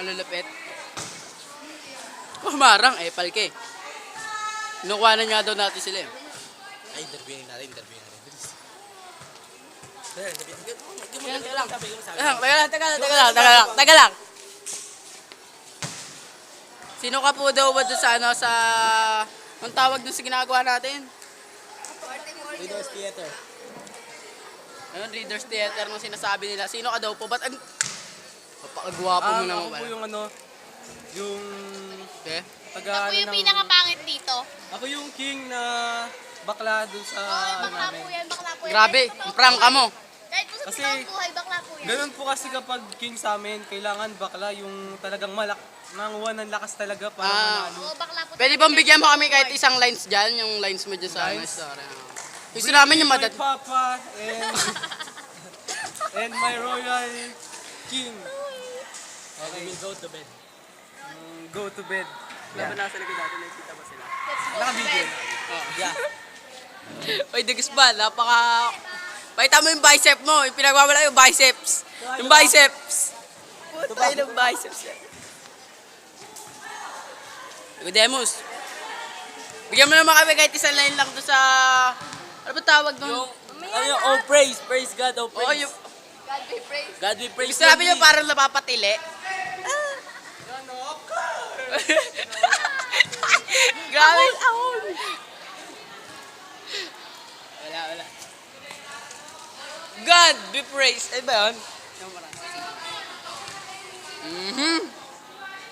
malulupit. Kumarang eh, palke. Kinukuhanan nga daw natin sila eh. Ay, interviewin natin. Bilis. Teka lang. Sino ka po daw ba doon sa ano, sa... Ang tawag doon sa ginagawa natin? Readers Theater. Ayun, Readers Theater nung sinasabi nila. Sino ka daw po? Ba't ang... Napakagwapo mo naman Ako pala. po yung ano, yung Okay. taga Ako ano yung ng... pinakapangit dito. Ako yung king na bakla doon sa ano Bakla namin. po yan, bakla po yan. Grabe, prank ka mo. Kahit po sa Kasi- totoong buhay, bakla po yan. Ganun po kasi kapag king sa amin, kailangan bakla yung talagang nanguha ng lakas talaga para manalo. Oo, bakla po. Pwede bang bigyan mo kami kahit isang lines dyan? Yung lines mo dyan sa ano, Lines? story. Gusto namin yung My madad... papa and my royal king. Okay, we'll go to bed. Go to bed. Laban nasa likod natin, nakikita ba sila? Naka-video. Yeah. Oy, Dugis ba? Napaka... Pakita mo yung bicep mo. Yung pinagwawala yung biceps. Yung biceps. Puta yung biceps. Demus. Bigyan mo naman kami kahit isang line lang doon sa... Ano ba tawag doon? Oh, praise God, oh, Oo, praise. yung... God be praised. God we praise Gusto namin yung parang napapatili. Grabe. Wala. God be praised. Ay ba yun?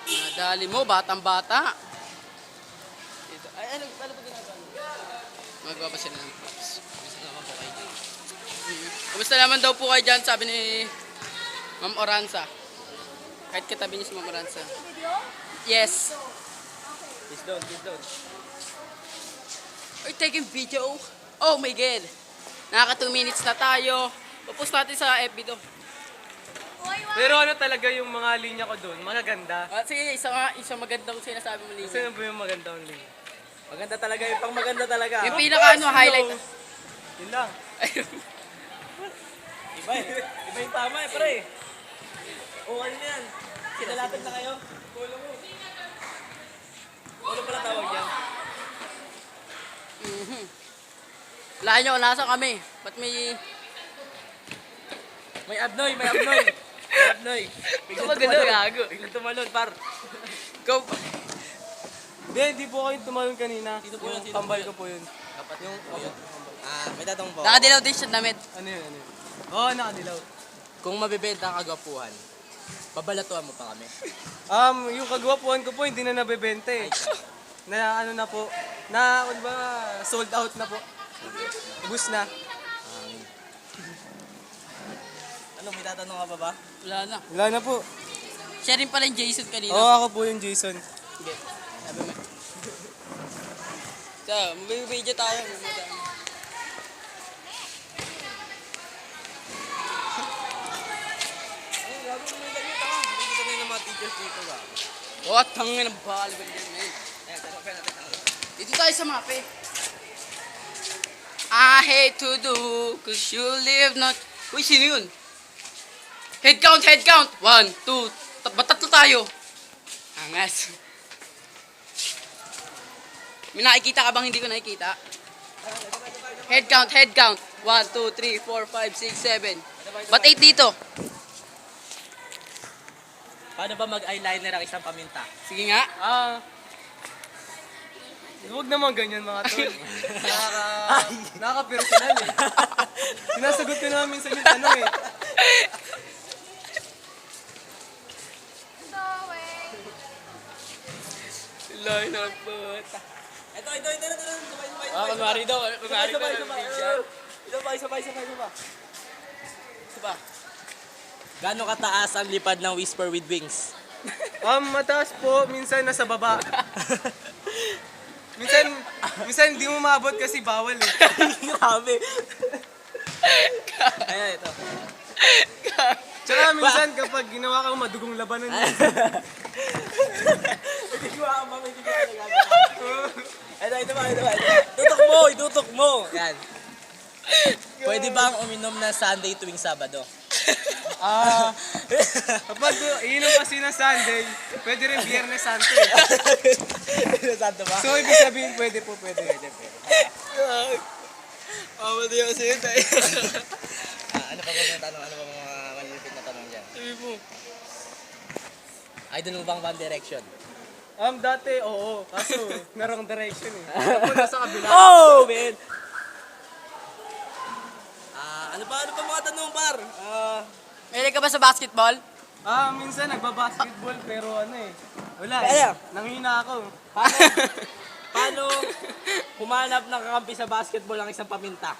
Nadali mo, batang-bata. Dito. Ay, ano ba ginagawa mo? Magawa pa sila ng props. Kamusta naman daw po kayo dyan, sabi ni Ma'am Oranza. Kahit katabi niya si Ma'am Oranza. Yes. Please don't. Are you taking video? Oh my God. Nakaka 2 minutes na tayo. Papost natin sa FB to. Pero ano talaga yung mga linya ko doon, magaganda. Sige, isang magandang sinasabi mo, Lisa. Sino ba yung magandang linya? Maganda talaga, yung pang maganda talaga. Yung pinaka ano, highlight. Yun lang. Iba yung tama eh, pare. O, ano yan? Sinalapit na kayo? Polo mo. Polo pala tawag yan. Wala nyo, nasa kami. Ba't may... May abnoy. Biglang tumalon, par. Go. Hindi po kayo tumalon kanina. Sino po yun? Yung tambal ko po yun. Dapat yung may tatong po. Nakadilaw din siya damit. Ano yun? Oo, nakadilaw. Kung mabibenta ang kagwapuhan, babalatuan mo pa kami. Yung kagwapuhan ko po, hindi na nabebenta eh. Na ano na po, na ano ba, sold out na po. Ubus na. Ano, may tatanong ka pa ba? Wala na. Wala na po. Siya rin pala yung Jason kanina. Oo, ako po yung Jason. Hindi. Sabi mo. So, mabibidyo tayo. Hindi ka ng mga teachers dito ba? What? Tangin ang bakal. Dito tayo sa mape. I hate to do, cause you live not... Uy, sino yun? Head count! 1, 2, ba't tatlo tayo? Angas. May nakikita ka bang hindi ko nakikita? Head count. 1, 2, 3, 4, 5, 6, 7. Ba't 8 dito? Paano ba mag-eyeliner ang isang paminta? Sige nga. Huwag naman ganyan mga tol. Nakaka-personal eh. Sinasagot ko namin sa yung tanong eh. Lay na puta. Ito. Sabay. Kunwari daw. Sabay. Gano'ng kataas ang lipad ng Whisper with Wings? Mataas po, minsan nasa baba. Minsan hindi mo maabot kasi bawal eh. Grabe. Ayan, ito. Tsaka minsan kapag ginawa kang madugong labanan yun. Hindi ko nagagawa. Itutok mo. Yan. Pwede bang uminom na Sunday tuwing Sabado? Kapag iinom kasi ng Sunday, pwede rin Biyernes Santo eh. Santo ba? So, ibig sabihin, pwede po, pwede. Mali ako sa'yo tayo. Ano pa mga tanong? Ano pa mga malilipit na tanong dyan? Sabi mo. Idol mo bang One Direction? Dati, oo. Kaso, na wrong direction eh. Ako nasa kabila. Oh, man! Ano pa mga tanong, par? Mahilig ka ba sa basketball? Minsan nagbabasketball pero ano eh. Wala Kaya? eh. Nanghina ako. Paano humanap ng kakampi sa basketball ang isang paminta?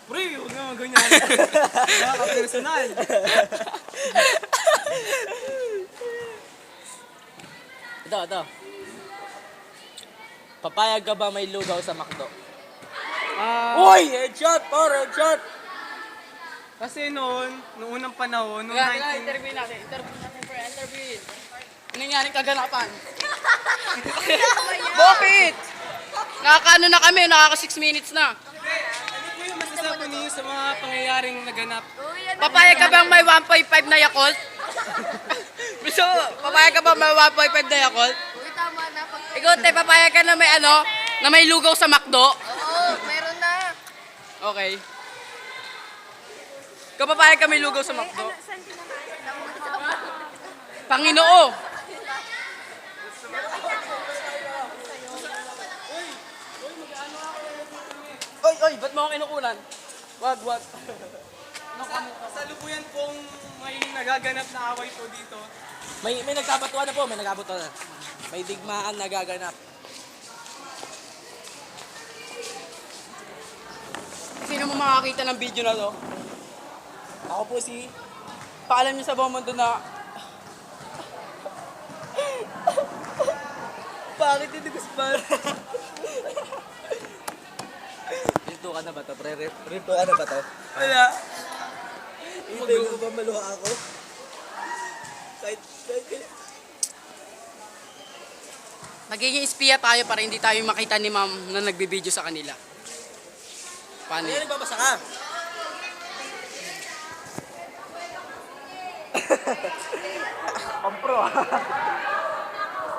Pre, huwag naman ganyan. Nakaka-personal. Ito. Papayag ka ba may lugaw sa McDo? Uy! Headshot! Headshot! Kasi noong unang panahon, noong Kaya, 19... interview natin, pre, interview. Ano nangyaring kaganapan? Bakit? Nakakaano na kami, nakaka 6 minutes na. Ano po yung masasabi niyo sa mga pangyayaring naganap? Uy, ano Papayag ka bang may 1.5 na Yakult? Gusto, papayag ka bang may 1.5 na Yakult? Uy, tama na. Ikaw, te, papayag ka na may ano, na may lugaw sa McDo? Oo, meron na. Okay. Ikaw papayag ka may lugaw sa McDo? Panginoo! Oy, ba't mo ako kinukunan? Wag. Kasalukuyan pong may nagaganap na away po dito. May nagkabatuan na po, May digmaan nagaganap. Sino mo makakita ng video na to? Ako po si... Paalam niyo sa buong mundo na... Bakit hindi gusto Rinto ka na ba to? Rinto ka na ba to? Wala. Hindi mo ba maluha ako? Kahit Magiging espiya tayo para hindi tayo makita ni ma'am na nagbibideo sa kanila. Paano Kaya yun? nagbabasa ka? Kompro